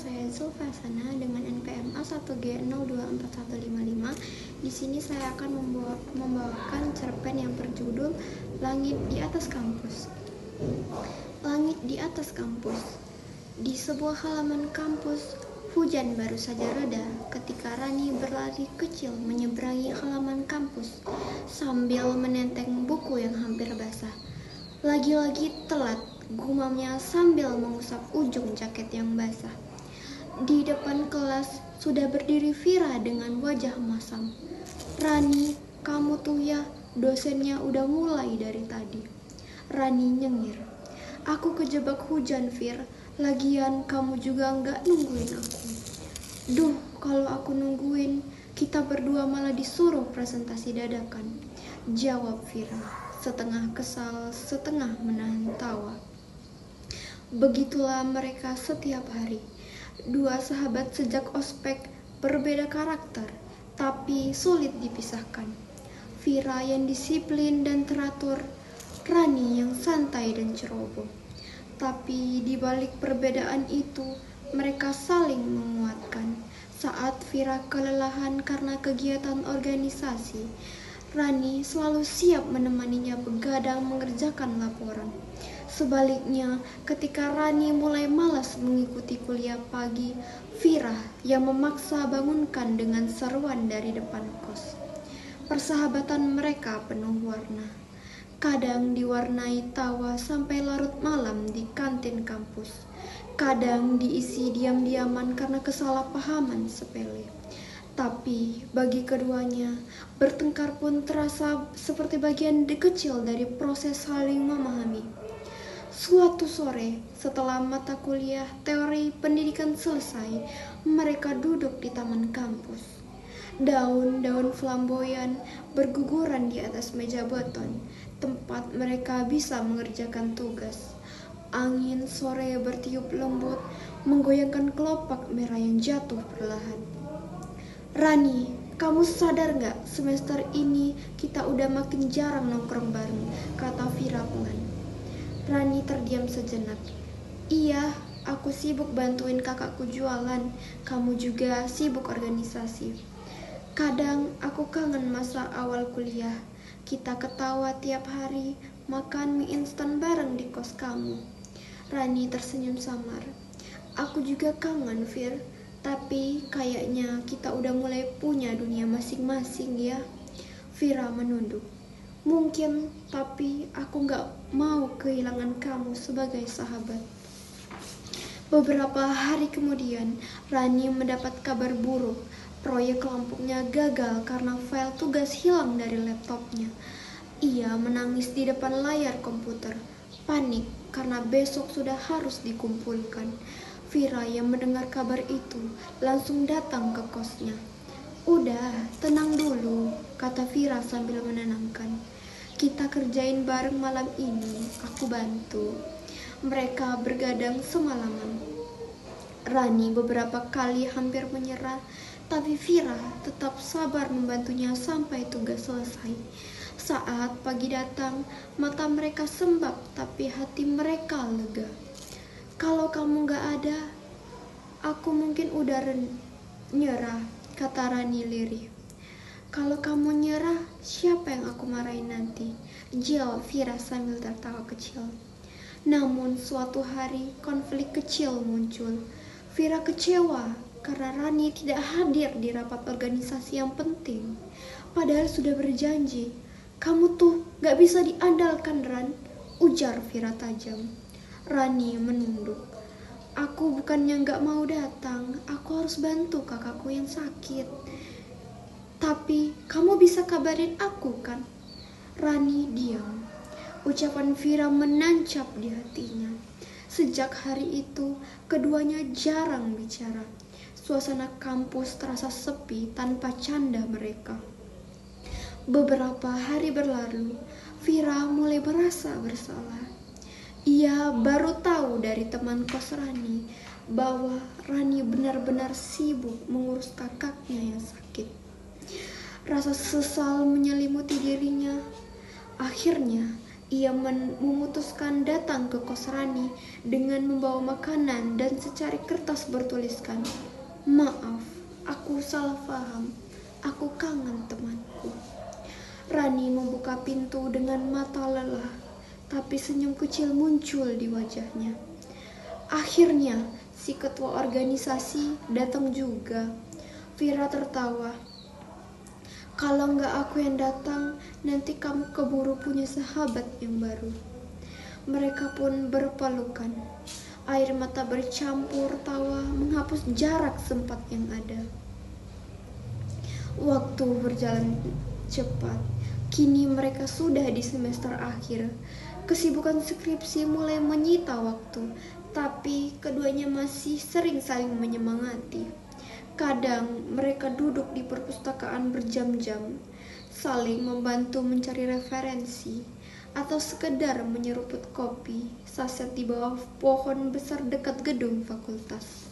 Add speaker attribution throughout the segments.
Speaker 1: saya Zulfa Sana dengan NPM A1G024155. Di sini saya akan membawakan cerpen yang berjudul Langit di Atas Kampus. Langit di atas kampus. Di sebuah halaman kampus, hujan baru saja reda ketika Rani berlari kecil menyeberangi halaman kampus sambil menenteng buku yang hampir basah. Lagi-lagi telat, gumamnya sambil mengusap ujung jaket yang basah. Di depan kelas sudah berdiri Vira dengan wajah masam. "Rani, kamu tuh ya, dosennya udah mulai dari tadi." Rani nyengir. "Aku kejebak hujan, Vir. Lagian kamu juga nggak nungguin aku." "Duh, kalau aku nungguin, kita berdua malah disuruh presentasi dadakan," jawab Vira, setengah kesal, setengah menahan tawa. Begitulah mereka setiap hari. Dua sahabat sejak ospek, berbeda karakter, tapi sulit dipisahkan. Vira yang disiplin dan teratur, Rani yang santai dan ceroboh. Tapi di balik perbedaan itu, mereka saling menguatkan. Saat Vira kelelahan karena kegiatan organisasi, Rani selalu siap menemaninya begadang mengerjakan laporan. Sebaliknya, ketika Rani mulai malas mengikuti kuliah pagi, Vira yang memaksa bangunkan dengan seruan dari depan kos. Persahabatan mereka penuh warna. Kadang diwarnai tawa sampai larut malam di kantin kampus. Kadang diisi diam-diaman karena kesalahpahaman sepele. Tapi bagi keduanya, bertengkar pun terasa seperti bagian kecil dari proses saling memahami. Suatu sore, setelah mata kuliah teori pendidikan selesai, mereka duduk di taman kampus. Daun-daun flamboyan berguguran di atas meja beton, tempat mereka bisa mengerjakan tugas. Angin sore bertiup lembut, menggoyangkan kelopak merah yang jatuh perlahan. "Rani, kamu sadar gak semester ini kita udah makin jarang nongkrong bareng," kata Vira pelan. Rani terdiam sejenak. "Iya, aku sibuk bantuin kakakku jualan, kamu juga sibuk organisasi. Kadang aku kangen masa awal kuliah, kita ketawa tiap hari, makan mie instan bareng di kos kamu." Rani tersenyum samar. "Aku juga kangen, Vir, tapi kayaknya kita udah mulai punya dunia masing-masing ya." Vira menunduk. "Mungkin, tapi aku gak mau kehilangan kamu sebagai sahabat." Beberapa hari kemudian, Rani mendapat kabar buruk. Proyek kelompoknya gagal karena file tugas hilang dari laptopnya. Ia menangis di depan layar komputer, panik karena besok sudah harus dikumpulkan. Vira yang mendengar kabar itu langsung datang ke kosnya. "Udah, tenang dulu," kata Vira sambil menenangkan. "Kita kerjain bareng malam ini, aku bantu." Mereka bergadang semalaman. Rani beberapa kali hampir menyerah, tapi Vira tetap sabar membantunya sampai tugas selesai. Saat pagi datang, mata mereka sembab, tapi hati mereka lega. "Kalau kamu gak ada, aku mungkin udah nyerah," kata Rani lirih. "Kalau kamu nyerah, siapa yang aku marahin nanti?" jawab Vira sambil tertawa kecil. Namun suatu hari konflik kecil muncul. Vira kecewa karena Rani tidak hadir di rapat organisasi yang penting. Padahal sudah berjanji. "Kamu tuh gak bisa diandalkan, Ran," ujar Vira tajam. Rani menunduk. "Aku bukannya gak mau datang, aku harus bantu kakakku yang sakit." "Tapi kamu bisa kabarin aku kan?" Rani diam. Ucapan Vira menancap di hatinya. Sejak hari itu, keduanya jarang bicara. Suasana kampus terasa sepi tanpa canda mereka. Beberapa hari berlalu, Vira mulai merasa bersalah. Ia baru tahu dari teman kos Rani bahwa Rani benar-benar sibuk mengurus kakaknya yang sakit. Rasa sesal menyelimuti dirinya. Akhirnya, Ia memutuskan datang ke kos Rani dengan membawa makanan dan secari kertas bertuliskan, "Maaf, aku salah paham. Aku kangen temanku." Rani membuka pintu dengan mata lelah, tapi senyum kecil muncul di wajahnya. Akhirnya, si ketua organisasi datang juga. Vira tertawa. "Kalau nggak aku yang datang, nanti kamu keburu punya sahabat yang baru." Mereka pun berpelukan. Air mata bercampur tawa menghapus jarak sempat yang ada. Waktu berjalan cepat. Kini mereka sudah di semester akhir. Kesibukan skripsi mulai menyita waktu, tapi keduanya masih sering saling menyemangati. Kadang mereka duduk di perpustakaan berjam-jam, saling membantu mencari referensi, atau sekedar menyeruput kopi saset di bawah pohon besar dekat gedung fakultas.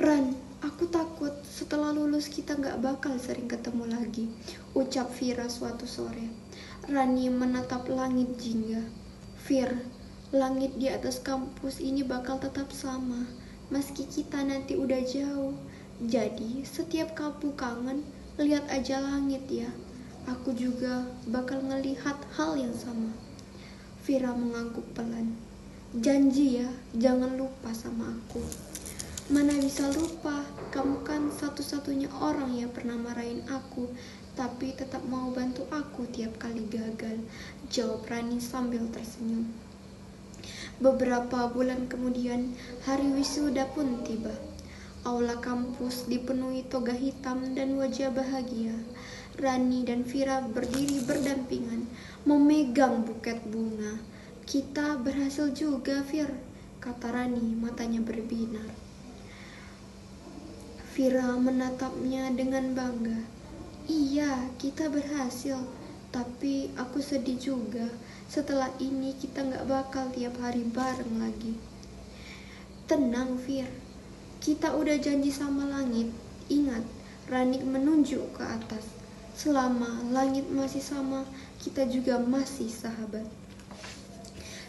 Speaker 1: "Ran, aku takut setelah lulus kita gak bakal sering ketemu lagi," ucap Vira suatu sore. Rani menatap langit jingga. "Vir, langit di atas kampus ini bakal tetap sama, meski kita nanti udah jauh. Jadi setiap kamu kangen, lihat aja langit ya. Aku juga bakal ngelihat hal yang sama." Vira mengangguk pelan. "Janji ya, jangan lupa sama aku." "Mana bisa lupa, kamu kan satu-satunya orang yang pernah marahin aku, tapi tetap mau bantu aku tiap kali gagal," jawab Rani sambil tersenyum. Beberapa bulan kemudian, hari wisuda pun tiba. Aula kampus dipenuhi toga hitam dan wajah bahagia. Rani dan Vira berdiri berdampingan, memegang buket bunga. "Kita berhasil juga, Vir," kata Rani, matanya berbinar. Vira menatapnya dengan bangga. "Iya, kita berhasil. Tapi aku sedih juga. Setelah ini kita gak bakal tiap hari bareng lagi." "Tenang, Vir. Kita udah janji sama langit. Ingat," Rani menunjuk ke atas. "Selama langit masih sama, kita juga masih sahabat."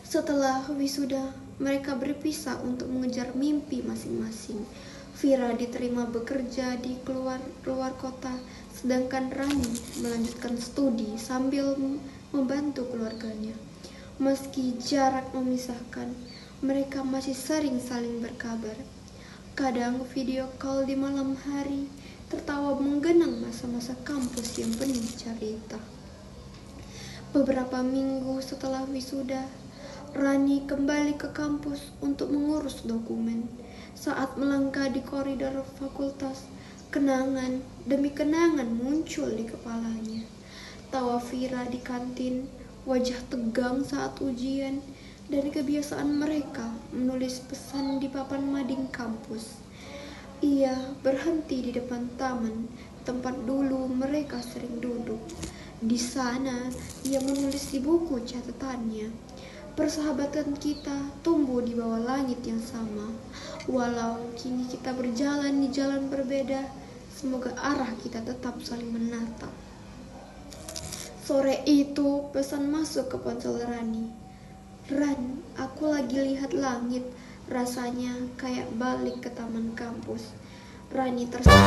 Speaker 1: Setelah wisuda, mereka berpisah untuk mengejar mimpi masing-masing. Vira diterima bekerja di luar kota, sedangkan Rani melanjutkan studi sambil membantu keluarganya. Meski jarak memisahkan, mereka masih sering saling berkabar. Kadang video call di malam hari, tertawa menggenang masa-masa kampus yang penuh cerita. Beberapa minggu setelah wisuda, Rani kembali ke kampus untuk mengurus dokumen. Saat melangkah di koridor fakultas, kenangan demi kenangan muncul di kepalanya. Tawa Vira di kantin, wajah tegang saat ujian, dan kebiasaan mereka menulis pesan di papan mading kampus. Ia berhenti di depan taman, tempat dulu mereka sering duduk. Di sana, ia menulis di buku catatannya, "Persahabatan kita tumbuh di bawah langit yang sama. Walau kini kita berjalan di jalan berbeda, semoga arah kita tetap saling menatap." Sore itu pesan masuk ke ponsel Rani. "Ran, aku lagi lihat langit. Rasanya kayak balik ke taman kampus." Rani tersenyum.